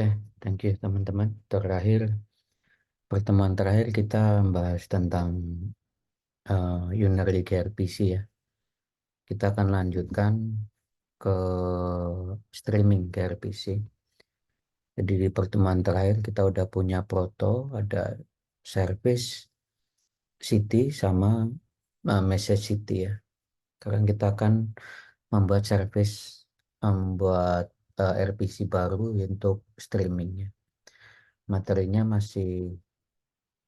Oke, thank you teman-teman. Pertemuan terakhir kita membahas tentang unary gRPC ya. Kita akan lanjutkan ke streaming gRPC. Jadi di pertemuan terakhir kita udah punya proto, ada service city sama message city ya. Sekarang kita akan membuat service, membuat RPC baru untuk streamingnya. Materinya masih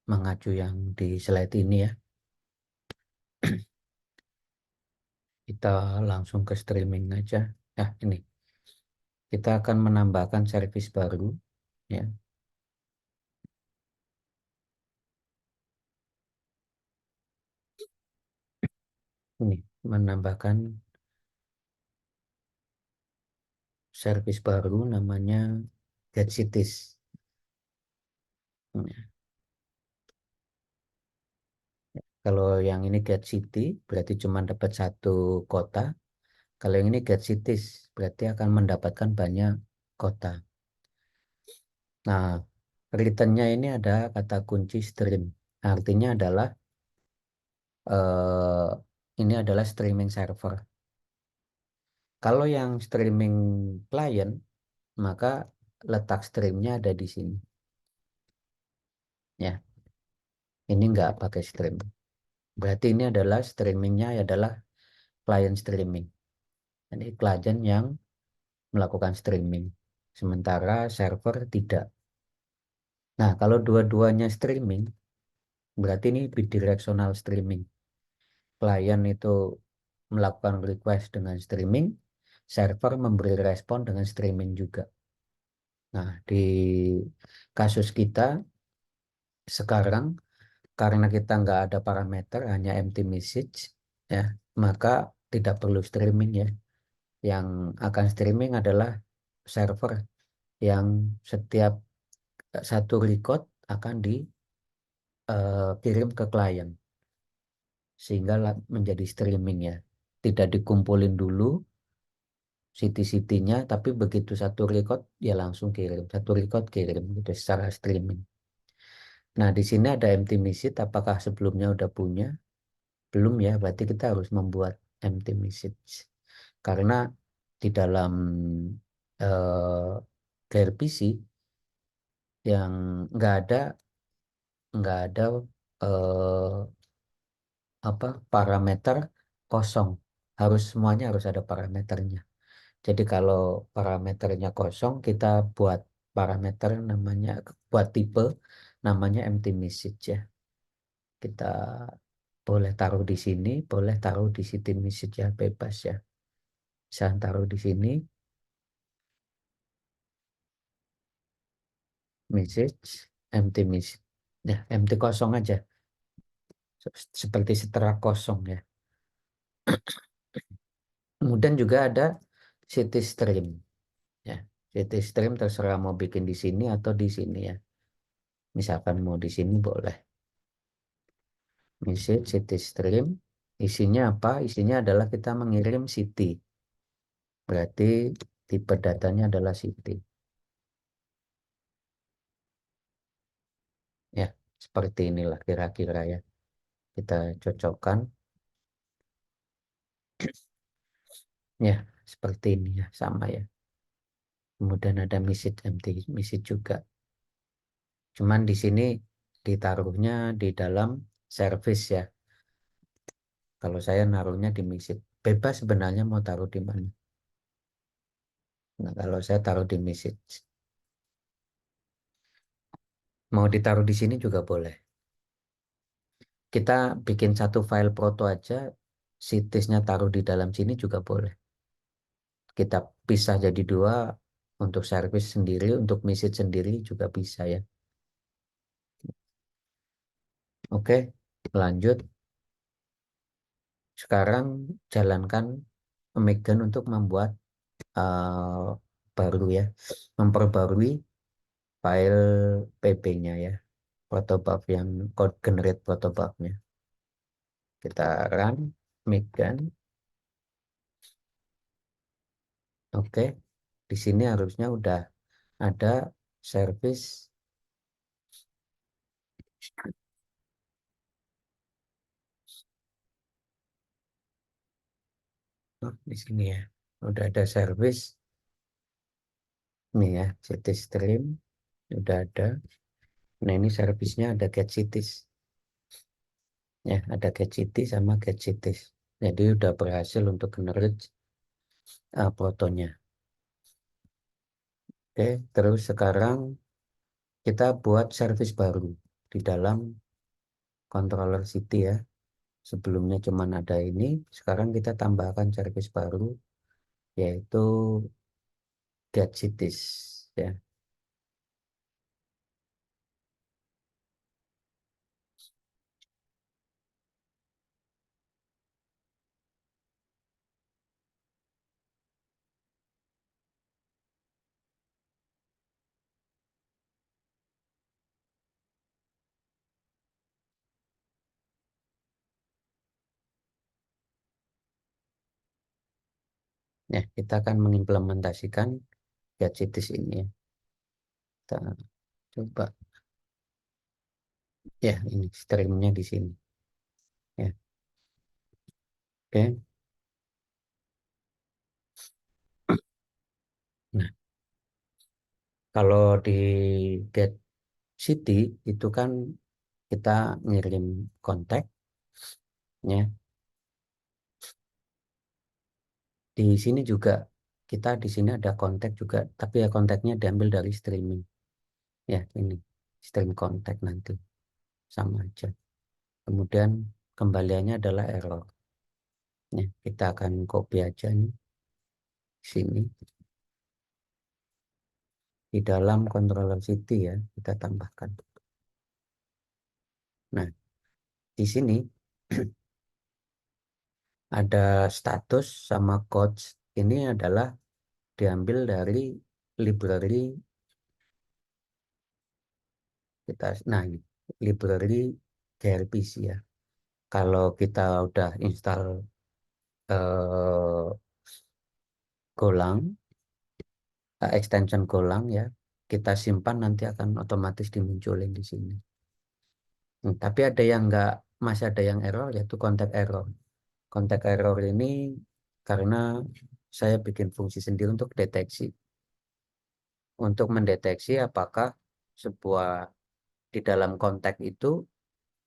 mengacu yang di slide ini ya. Kita langsung ke streaming aja. Nah, ini kita akan menambahkan service baru ya. Ini menambahkan service baru namanya GetCities. Ya. Kalau yang ini GetCity berarti cuma dapat satu kota. Kalau yang ini GetCities berarti akan mendapatkan banyak kota. Nah, returnnya ini ada kata kunci stream. Artinya adalah eh, ini adalah streaming server. Kalau yang streaming client, maka letak streamnya ada di sini. Ya, ini nggak pakai stream. Berarti ini adalah streamingnya adalah client streaming. Ini client yang melakukan streaming. Sementara server tidak. Nah, kalau dua-duanya streaming, berarti ini bidirectional streaming. Client itu melakukan request dengan streaming, server memberi respon dengan streaming juga. Nah, di kasus kita sekarang, karena kita nggak ada parameter, hanya empty message, ya, maka tidak perlu streaming ya. Yang akan streaming adalah server yang setiap satu record akan dikirim ke klien, sehingga menjadi streaming ya. Tidak dikumpulin dulu city-citynya, tapi begitu satu record ya langsung kirim, satu record kirim gitu secara streaming. Nah, di sini ada empty message, apakah sebelumnya udah punya? Belum ya, berarti kita harus membuat empty message. Karena di dalam gRPC yang nggak ada eh, apa parameter kosong. Semuanya harus ada parameternya. Jadi kalau parameternya kosong, kita buat parameter namanya, buat tipe namanya empty message ya. Kita boleh taruh di sini, boleh taruh di city message ya, bebas ya. Saya taruh di sini message empty message. Ya, empty kosong aja. Seperti setera kosong ya. Kemudian juga ada city stream ya. City stream terserah mau bikin di sini atau di sini ya. Misalkan mau di sini boleh. Message city stream isinya apa? Isinya adalah kita mengirim city. Berarti tipe datanya adalah city. Ya, seperti inilah kira-kira ya. Kita cocokkan. Ya, seperti ini ya, sama ya. Kemudian ada message empty message juga. Cuman di sini ditaruhnya di dalam service ya. Kalau saya naruhnya di message. Bebas sebenarnya mau taruh di mana. Nah, kalau saya taruh di message. Mau ditaruh di sini juga boleh. Kita bikin satu file proto aja, sitisnya taruh di dalam sini juga boleh. Kita pisah jadi dua, untuk service sendiri, untuk message sendiri juga bisa ya. Oke, lanjut. Sekarang jalankan Megan untuk membuat baru ya, memperbarui file PB-nya ya, protobuf yang code generate protobufnya. Kita run Megan. Oke, di sini harusnya udah ada service di sini ya. Udah ada service nih ya, city stream udah ada. Nah, ini servisnya ada get cities ya, ada get city sama get cities. Jadi udah berhasil untuk generate fotonya. Oke, terus sekarang kita buat service baru di dalam controller city ya. Sebelumnya cuman ada ini, sekarang kita tambahkan service baru yaitu get cities ya. Ya, kita akan mengimplementasikan get cities ini ya. Kita coba ya, ini streamnya di sini ya. Oke. Nah, kalau di get city itu kan kita ngirim kontak ya. Di sini juga kita di sini ada kontak juga, tapi ya kontaknya diambil dari streaming. Ya, ini stream kontak nanti sama aja. Kemudian kembaliannya adalah error. Ya, kita akan copy aja nih sini di dalam controller city ya, kita tambahkan. Nah, di sini ada status sama codes. Ini adalah diambil dari library kita. Nah, ini library gRPC ya. Kalau kita udah install eh, Golang, extension Golang ya, kita simpan nanti akan otomatis dimunculin di sini. Tapi ada yang enggak, masih ada yang error yaitu kontak error. Kontak error ini karena saya bikin fungsi sendiri untuk deteksi, untuk mendeteksi apakah sebuah di dalam konteks itu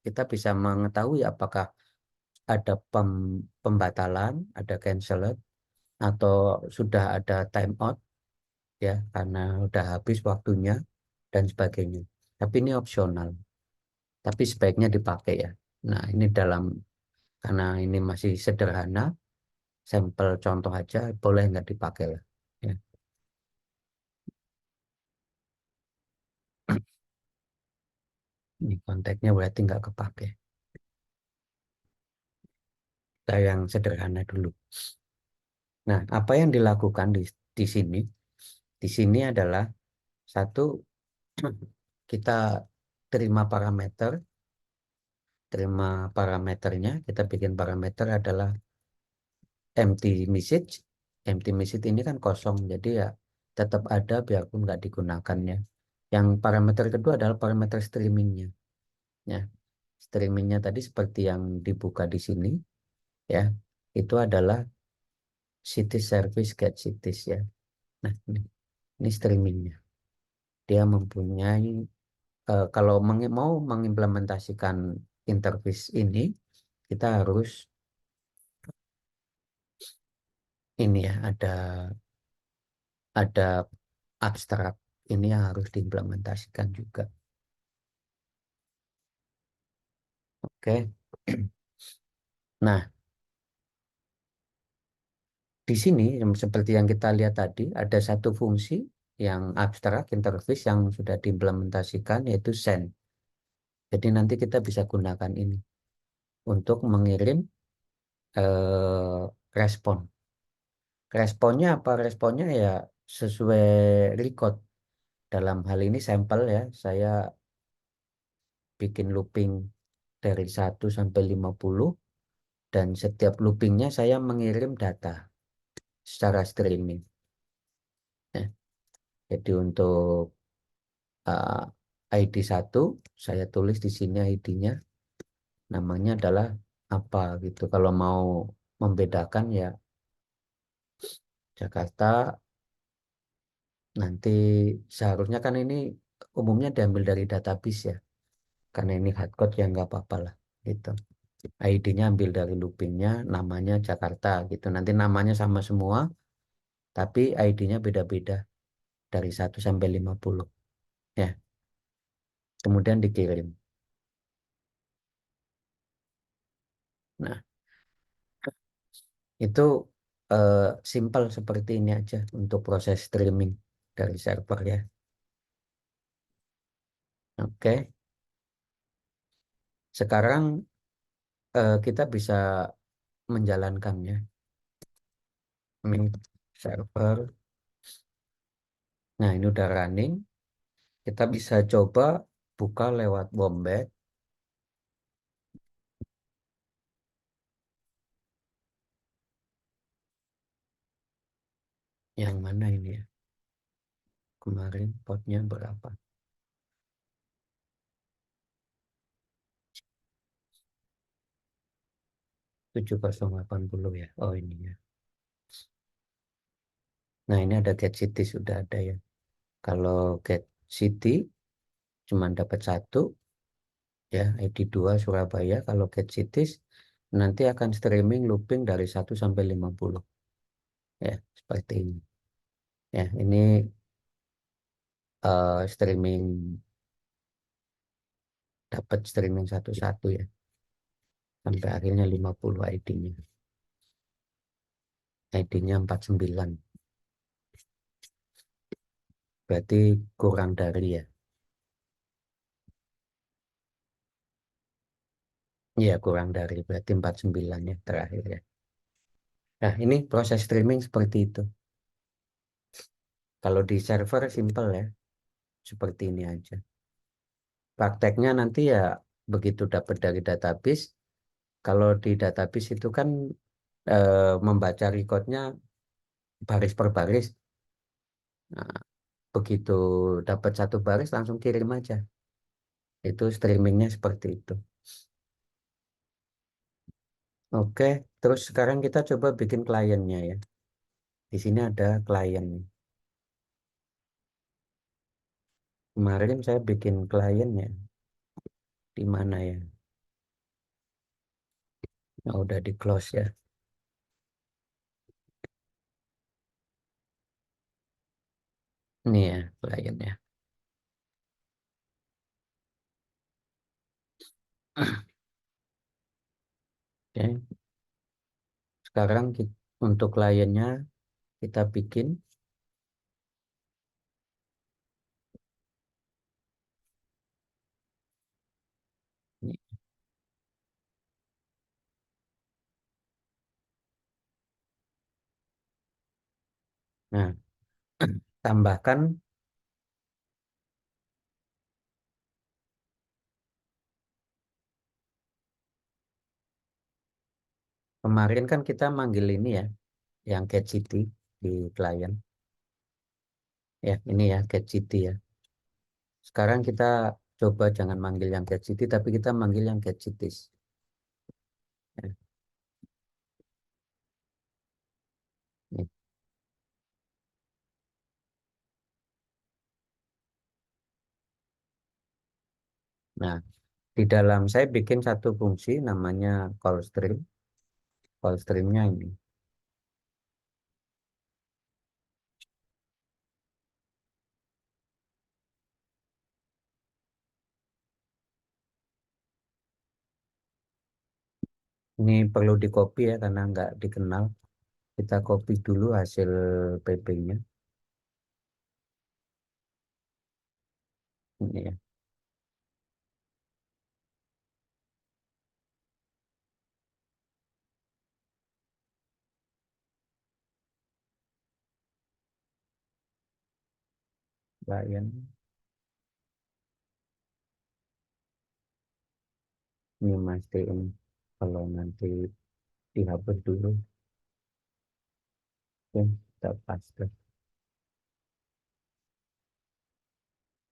kita bisa mengetahui apakah ada pembatalan, ada cancel atau sudah ada timeout ya karena udah habis waktunya dan sebagainya. Tapi ini opsional, tapi sebaiknya dipakai ya. Nah, ini dalam karena ini masih sederhana, sampel contoh aja, boleh nggak dipakai lah. Ya. Ini konteksnya berarti nggak kepake. Kita yang sederhana dulu. Nah, apa yang dilakukan di sini? Di sini adalah satu, kita terima parameter, terima parameternya, kita bikin parameter adalah empty message. Empty message ini kan kosong, jadi ya tetap ada biarpun nggak digunakannya. Yang parameter kedua adalah parameter streamingnya. Ya, streamingnya tadi seperti yang dibuka di sini, ya, itu adalah city service get cities ya. Nah, ini streamingnya. Dia mempunyai kalau mau mengimplementasikan interface ini, kita harus ini ya, ada abstrak ini yang harus diimplementasikan juga. Oke. Nah, di sini seperti yang kita lihat tadi ada satu fungsi yang abstrak interface yang sudah diimplementasikan yaitu send. Jadi nanti kita bisa gunakan ini untuk mengirim eh, respon. Responnya apa? Responnya ya sesuai record. Dalam hal ini sampel ya, saya bikin looping dari 1 sampai 50 dan setiap loopingnya saya mengirim data secara streaming. Ya. Jadi untuk eh, ID satu, saya tulis di sini ID-nya, namanya adalah apa gitu. Kalau mau membedakan ya Jakarta, nanti seharusnya kan ini umumnya diambil dari database ya. Karena ini hardcode ya nggak apa-apa lah gitu. ID-nya ambil dari loopingnya, namanya Jakarta gitu. Nanti namanya sama semua, tapi ID-nya beda-beda dari 1 sampai 50 ya. Kemudian dikirim. Nah, itu eh, simple seperti ini aja untuk proses streaming dari server ya. Oke, sekarang kita bisa menjalankannya. Ini server. Nah, ini udah running. Kita bisa coba buka lewat Wombat. Yang mana ini ya? Kemarin potnya berapa? 7080 ya. Oh ini ya. Nah ini ada Get City sudah ada ya. Kalau Get City cuma dapat satu ya, ID 2 Surabaya. Kalau Get Cities nanti akan streaming looping dari 1 sampai 50 ya, seperti ini. Ya, ini streaming, dapat streaming satu-satu ya, sampai akhirnya 50 ID-nya. ID-nya 49. Berarti kurang dari ya. Iya, kurang dari berarti 49 ya terakhir ya. Nah, ini proses streaming seperti itu. Kalau di server simple ya, seperti ini aja. Prakteknya nanti ya begitu dapat dari database, kalau di database itu kan membaca recordnya baris per baris. Nah, begitu dapat satu baris langsung kirim aja. Itu streamingnya seperti itu. Oke, terus sekarang kita coba bikin kliennya ya. Di sini ada klien nih. Kemarin saya bikin kliennya di mana ya? Nah, udah di close ya. Ini ya kliennya. Oke, sekarang untuk kliennya kita bikin. Nah, tambahkan kemarin kan kita manggil ini ya, yang Get City di klien. Ya, ini ya Get City ya. Sekarang kita coba jangan manggil yang Get City, tapi kita manggil yang Get Cities. Ya, nih. Nah, di dalam saya bikin satu fungsi namanya call stream. Call streamnya ini. Ini perlu di copy ya karena nggak dikenal. Kita copy dulu hasil PP-nya. Ini ya. Klien. Ini mastiin kalau nanti dihapus dulu. Oke, kita paste.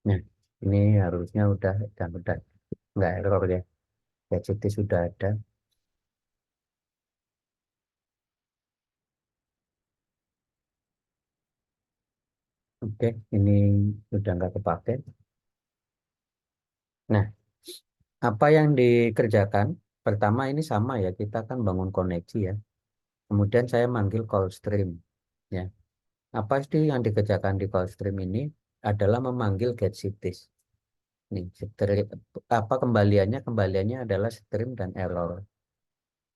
Nah, Ini harusnya udah nggak error ya. GetCity sudah ada. Oke, ini sudah nggak kepake. Nah, apa yang dikerjakan? Pertama ini sama ya, kita kan bangun koneksi ya. Kemudian saya manggil call stream. Ya, apa sih yang dikerjakan di call stream ini adalah memanggil get cities. Nih, apa kembaliannya? Kembaliannya adalah stream dan error.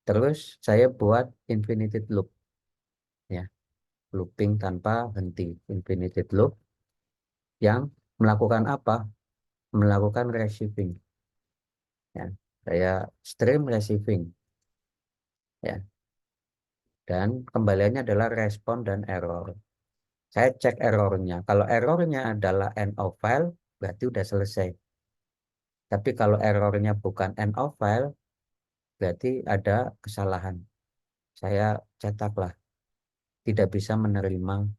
Terus saya buat infinited loop ya, looping tanpa henti. Infinited loop yang melakukan apa? Melakukan receiving ya. Saya stream receiving ya, dan kembaliannya adalah respon dan error. Saya cek errornya. Kalau errornya adalah end of file, berarti udah selesai. Tapi kalau errornya bukan end of file, berarti ada kesalahan. Saya cetaklah tidak bisa menerima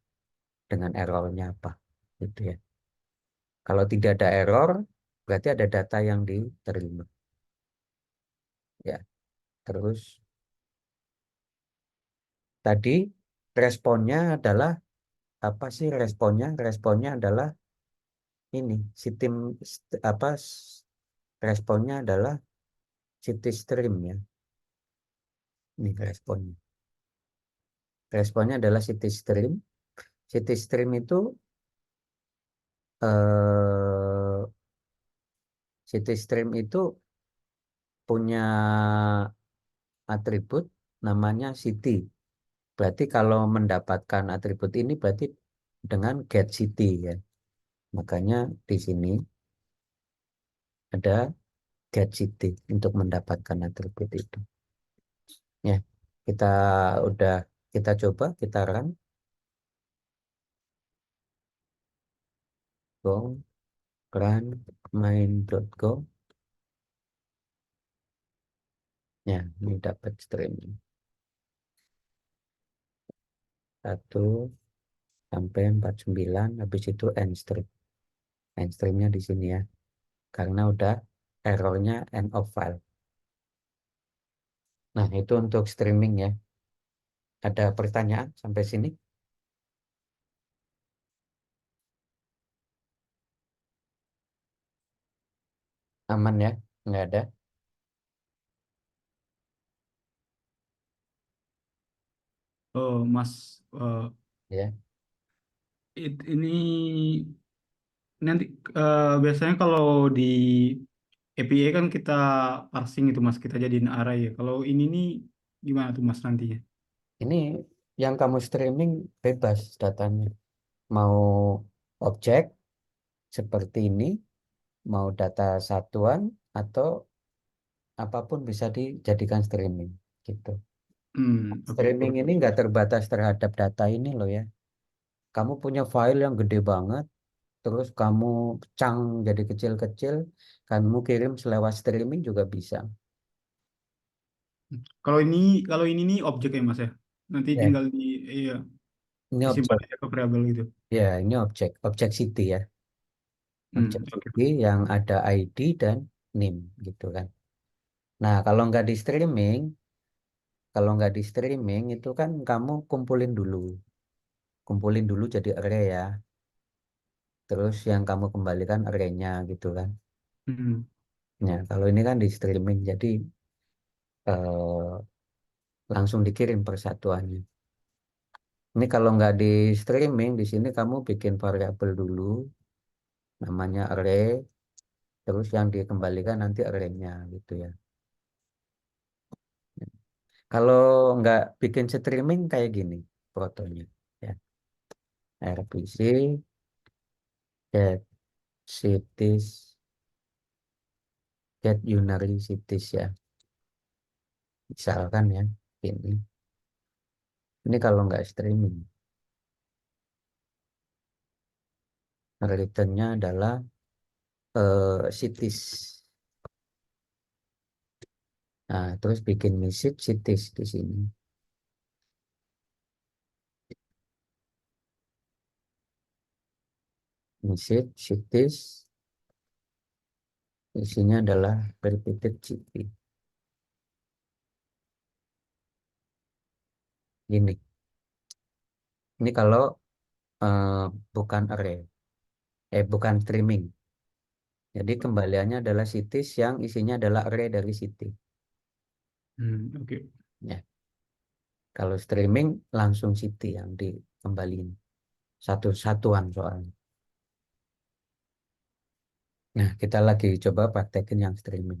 dengan errornya apa. Gitu ya. Kalau tidak ada error, berarti ada data yang diterima. Ya, terus tadi responnya adalah apa sih responnya? Responnya adalah ini, si tim apa responnya adalah city stream ya. Ini responnya. Responnya adalah city stream. City stream itu eh, city stream itu punya atribut namanya city. Berarti kalau mendapatkan atribut ini berarti dengan get city ya. Makanya di sini ada get city untuk mendapatkan atribut itu. Ya, kita udah kita coba kita run go run main.go. Ya, ini dapat stream 1 sampai 49, habis itu end stream. End streamnya di sini ya. Karena udah errornya end of file. Nah, itu untuk streaming ya. Ada pertanyaan sampai sini? Aman ya? Nggak ada? Oh, Mas, Ya. ini nanti biasanya kalau di API kan kita parsing itu Mas, kita jadiin array ya. Kalau ini nih gimana tuh Mas nantinya? Ini yang kamu streaming bebas datanya. Mau objek seperti ini, mau data satuan, atau apapun bisa dijadikan streaming. Gitu. Oke. Streaming ini nggak terbatas terhadap data ini loh ya. Kamu punya file yang gede banget, terus kamu pecah jadi kecil-kecil, kamu kirim selewat streaming juga bisa. Kalau ini nih objek ya Mas ya. Nanti Ya, tinggal iya, ini disimpan objek. aja ke variabel gitu. Ya, ini objek city ya. Objek Oke. city yang ada ID dan name gitu kan. Nah, kalau nggak di streaming itu kan kamu kumpulin dulu jadi array ya. Terus yang kamu kembalikan arraynya gitu kan. Hmm. Nah, kalau ini kan di streaming jadi eh, langsung dikirim persatuannya. Ini kalau nggak di streaming, di sini kamu bikin variabel dulu, namanya array, terus yang dikembalikan nanti arraynya gitu ya. Kalau nggak bikin streaming kayak gini fotonya, ya. RPC, get cities, get unary cities ya. Misalkan ya, ini. Ini kalau nggak streaming, returnnya adalah cities. Nah, terus bikin message cities di sini. Message cities Isinya adalah repeated CP. Gini, ini kalau eh, bukan array, bukan streaming. Jadi kembaliannya adalah cities yang isinya adalah array dari city. Oke. Ya, kalau streaming langsung city yang dikembaliin. Satu satuan soalnya. Nah, kita lagi coba praktekin yang streaming.